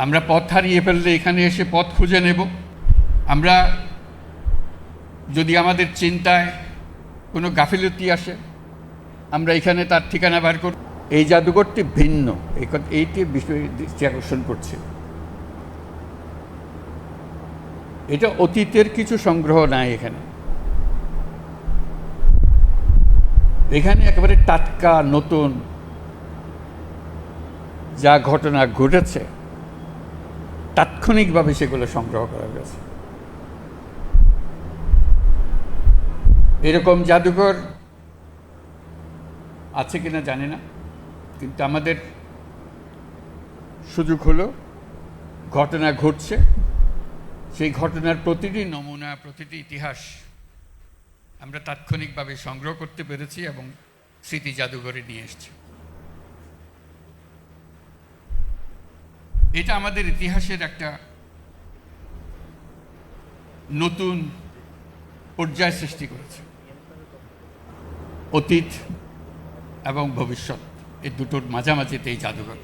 আমরা পথ হারিয়ে ফেললে এখানে এসে পথ খুঁজে নেব। আমরা যদি আমাদের চিন্তায় কোনো গাফিলতি আসে, আমরা এখানে তার ঠিকানা বার করব। এই জাদুঘরটি ভিন্ন, এইটি বিষয় দৃষ্টি আকর্ষণ করছে। এটা অতীতের কিছু সংগ্রহ নাই এখানে, এখানে একেবারে টাটকা নতুন যা ঘটনা ঘটেছে তাৎক্ষণিকভাবে সেগুলো সংগ্রহ করা গেছে। এরকম জাদুঘর আছে কিনা জানি না, কিন্তু আমাদের সুযোগ হলো ঘটনা ঘটছে, সেই ঘটনার প্রতিটি নমুনা, প্রতিটি ইতিহাস আমরা তাৎক্ষণিকভাবে সংগ্রহ করতে পেরেছি এবং স্মৃতি জাদুঘরে নিয়ে এসেছি। এটা আমাদের ইতিহাসের একটা নতুন পর্যায় সৃষ্টি করেছে। অতীত এবং ভবিষ্যৎ এই দুটোর মাঝামাঝিতে এই জাদুঘর।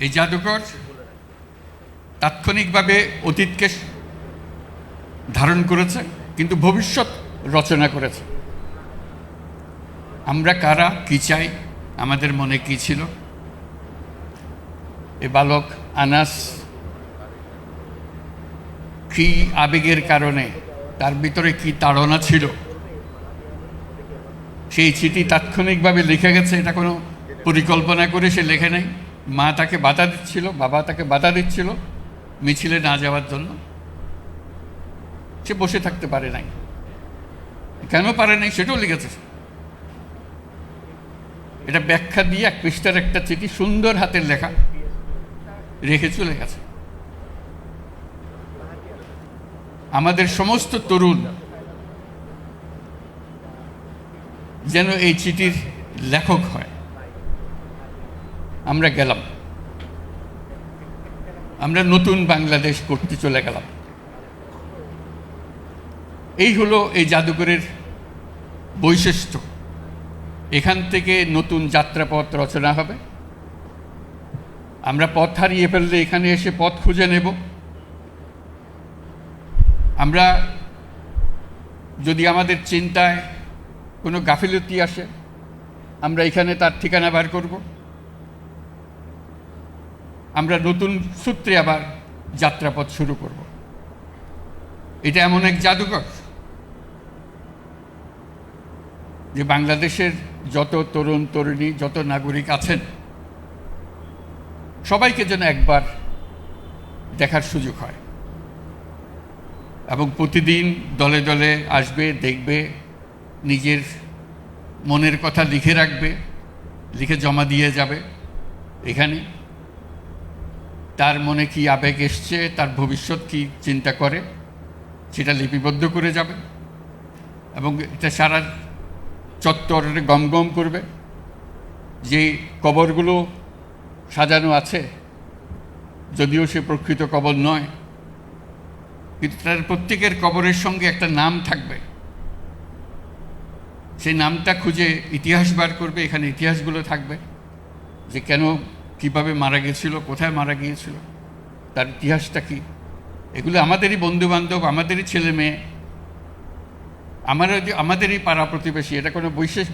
এই জাদুঘর তাৎক্ষণিকভাবে অতীতকে ধারণ করেছে, কিন্তু ভবিষ্যৎ রচনা করেছে। আমরা কারা, কি চাই, আমাদের মনে কি ছিল, এ বালক আনাস কি আবেগের কারণে, তার ভিতরে কি তাড়না ছিল, সেই চিঠি তাৎক্ষণিকভাবে লিখে গেছে। এটা কোনো পরিকল্পনা করে সে লেখে নাই। মা তাকে বাধা দিচ্ছিল, বাবা তাকে বাধা দিচ্ছিল মিছিলে না যাওয়ার জন্য। সে বসে থাকতে পারে নাই। কেন পারে নাই সেটাও লিখেছে। এটা ব্যাখ্যা দিয়ে 1 পৃষ্ঠার একটা চিঠি, সুন্দর হাতের লেখা, রেখে চলে গেছে। আমাদের সমস্ত তরুণ যেন এই চিঠির লেখক হয়। আমরা গেলাম, আমরা নতুন বাংলাদেশ করতে চলে গেলাম। এই হলো এই জাদুঘরের বৈশিষ্ট্য। এখান থেকে নতুন যাত্রাপথ রচনা হবে। আমরা পথ হারিয়ে ফেললে এখানে এসে পথ খুঁজে নেব। আমরা যদি আমাদের চিন্তায় কোনো গাফিলতি আসে, আমরা এখানে তার ঠিকানা বার করব। আমরা নতুন সূত্রে আবার যাত্রাপথ শুরু করব। এটা এমন এক জাদুঘর যে বাংলাদেশের যত তরুণ তরুণী, যত নাগরিক আছেন, সবাইকে যেন একবার দেখার সুযোগ হয় এবং প্রতিদিন দলে দলে আসবে, দেখবে, নিজের মনের কথা লিখে রাখবে, লিখে জমা দিয়ে যাবে। এখানে তার মনে কি আবেগ এসছে, তার ভবিষ্যৎ কি চিন্তা করে, সেটা লিপিবদ্ধ করে যাবে এবং এটা সারা চত্বরে গমগম করবে। যে কবরগুলো সাজানো আছে, যদিও সে প্রকৃত কবর নয়, কিন্তু তার প্রত্যেকের কবরের সঙ্গে একটা নাম থাকবে। সেই নামটা খুঁজে ইতিহাস বার করবে। এখানে ইতিহাসগুলো থাকবে যে কেন, কিভাবে মারা গিয়েছিল, কোথায় মারা গিয়েছিল, তার ইতিহাসটা কি। এগুলো আমাদেরই বন্ধুবান্ধব, আমাদেরই ছেলে মেয়ে, আমাদেরই পাড়া প্রতিবেশী। এটা কোনো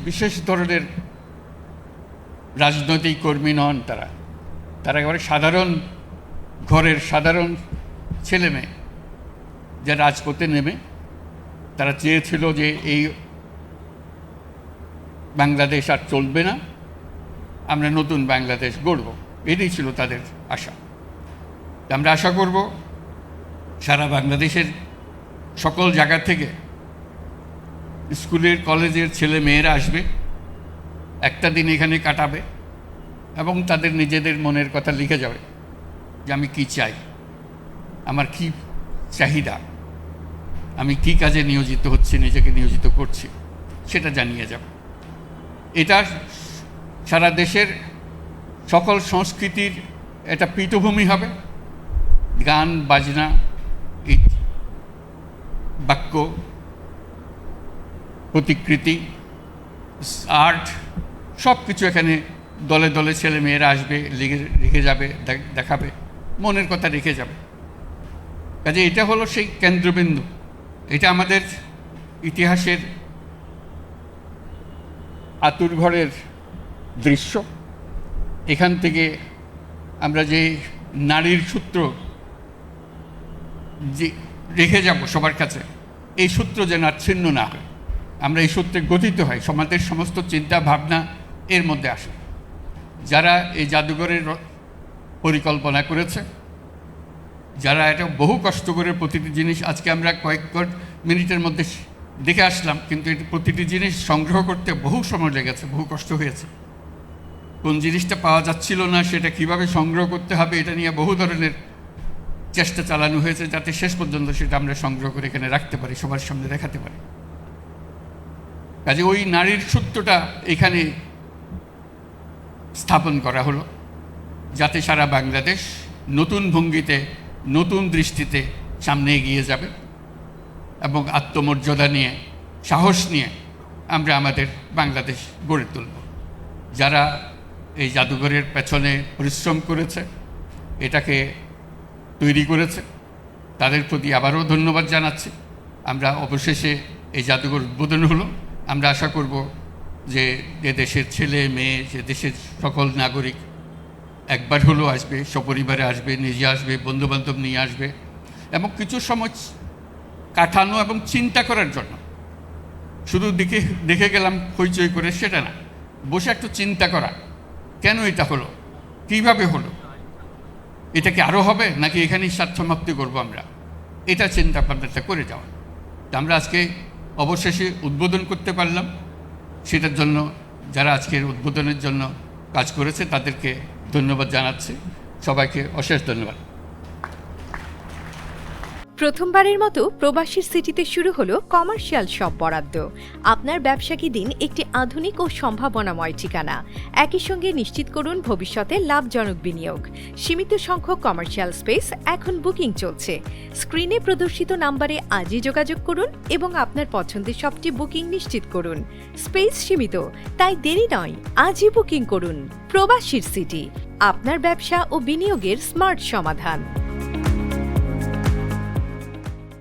বিশেষ ধরনের রাজনৈতিক কর্মী নন। তারা একেবারে সাধারণ ঘরের সাধারণ ছেলে মেয়ে, যা রাজপথে নেমে তারা চেয়েছিল যে এই বাংলাদেশ আর চলবে না, আমরা নতুন বাংলাদেশ গড়ব। এটাই ছিল তাদের আশা। আমরা আশা করব সারা বাংলাদেশের সকল জায়গা থেকে স্কুলের কলেজের ছেলে মেয়েরা আসবে, একটা দিন এখানে কাটাবে এবং তাদের নিজেদের মনের কথা লিখে যাবে যে আমি কি চাই, আমার কি চাহিদা, আমি কি কাজে নিয়োজিত হচ্ছি, নিজেকে নিয়োজিত করছি, সেটা জানিয়ে যাবে। এটা সারা দেশের সকল সংস্কৃতির একটা পীঠভূমি হবে। গান, বাজনা, বাক্য, প্রতিকৃতি, আর্ট, সব কিছু এখানে দলে দলে ছেলে মেয়েরা আসবে, রেখে যাবে, দেখাবে, মনের কথা রেখে যাবে। কাজে এটা হলো সেই কেন্দ্রবিন্দু। এটা আমাদের ইতিহাসের আতুরঘরের দৃশ্য। এখান থেকে আমরা যে নারীর সূত্র যে রেখে যাব সবার কাছে, এই সূত্র যেন আর ছিন্ন না হয়, আমরা এই সূত্রে গঠিত হয়, সমাজের সমস্ত চিন্তা ভাবনা এর মধ্যে আসে। যারা এই জাদুঘরের পরিকল্পনা করেছে, যারা এটা বহু কষ্ট করে প্রতিটি জিনিস, আজকে আমরা কয়েক মিনিটের মধ্যে দেখে আসলাম, কিন্তু এটা প্রতিটি জিনিস সংগ্রহ করতে বহু সময় লেগেছে, বহু কষ্ট হয়েছে। কোন জিনিসটা পাওয়া যাচ্ছিল না, সেটা কিভাবে সংগ্রহ করতে হবে, এটা নিয়ে বহু ধরনের চেষ্টা চালানো হয়েছে, যাতে শেষ পর্যন্ত সেটা আমরা সংগ্রহ করে এখানে রাখতে পারি, সবার সামনে দেখাতে পারি। কাজে ওই নারীর সূত্রটা এখানে স্থাপন করা হলো, যাতে সারা বাংলাদেশ নতুন ভঙ্গিতে, নতুন দৃষ্টিতে সামনে এগিয়ে যাবে এবং আত্মমর্যাদা নিয়ে, সাহস নিয়ে আমরা আমাদের বাংলাদেশ গড়ে তুলব। যারা এই জাদুঘরের পেছনে পরিশ্রম করেছে, এটাকে তৈরি করেছে, তাদের প্রতি আবারও ধন্যবাদ জানাচ্ছি। আমরা অবশেষে এই জাদুঘর উদ্বোধন হলো। আমরা আশা করব যে দেশের ছেলে মেয়ে, যে দেশের সকল নাগরিক একবার হলেও আসবে, সপরিবারে আসবে, নিজে আসবে, বন্ধুবান্ধব নিয়ে আসবে, এবং কিছু সময় কাটানো এবং চিন্তা করার জন্য। শুধু দেখে গেলাম হইচই করে সেটা না, বসে একটু চিন্তা করা, কেন এটা হলো, কীভাবে হলো, এটা কি আরও হবে নাকি এখানেই সমাপ্তি করবো আমরা, এটা চিন্তা ভাবনাটা করে যাওয়া। আমরা আজকে অবশেষে উদ্বোধন করতে পারলাম। সেটার জন্য যারা আজকের উদ্বোধনের জন্য কাজ করেছে তাদেরকে ধন্যবাদ জানাচ্ছি। সবাইকে অশেষ ধন্যবাদ। প্রথমবারের মতো প্রবাসীর সিটিতে শুরু হলো কমার্শিয়াল শপ বরাদ্দ। আপনার ব্যবসাকে দিন একটি আধুনিক ও সম্ভাবনাময় ঠিকানা। একই সঙ্গে নিশ্চিত করুন ভবিষ্যতে লাভজনক বিনিয়োগ। সীমিত সংখ্যক কমার্শিয়াল স্পেস এখন বুকিং চলছে। স্ক্রিনে প্রদর্শিত নাম্বারে আজই যোগাযোগ করুন এবং আপনার পছন্দের শপটি বুকিং নিশ্চিত করুন। স্পেস সীমিত, তাই দেরি নয়, আজই বুকিং করুন। প্রবাসীর সিটি, আপনার ব্যবসা ও বিনিয়োগের স্মার্ট সমাধান।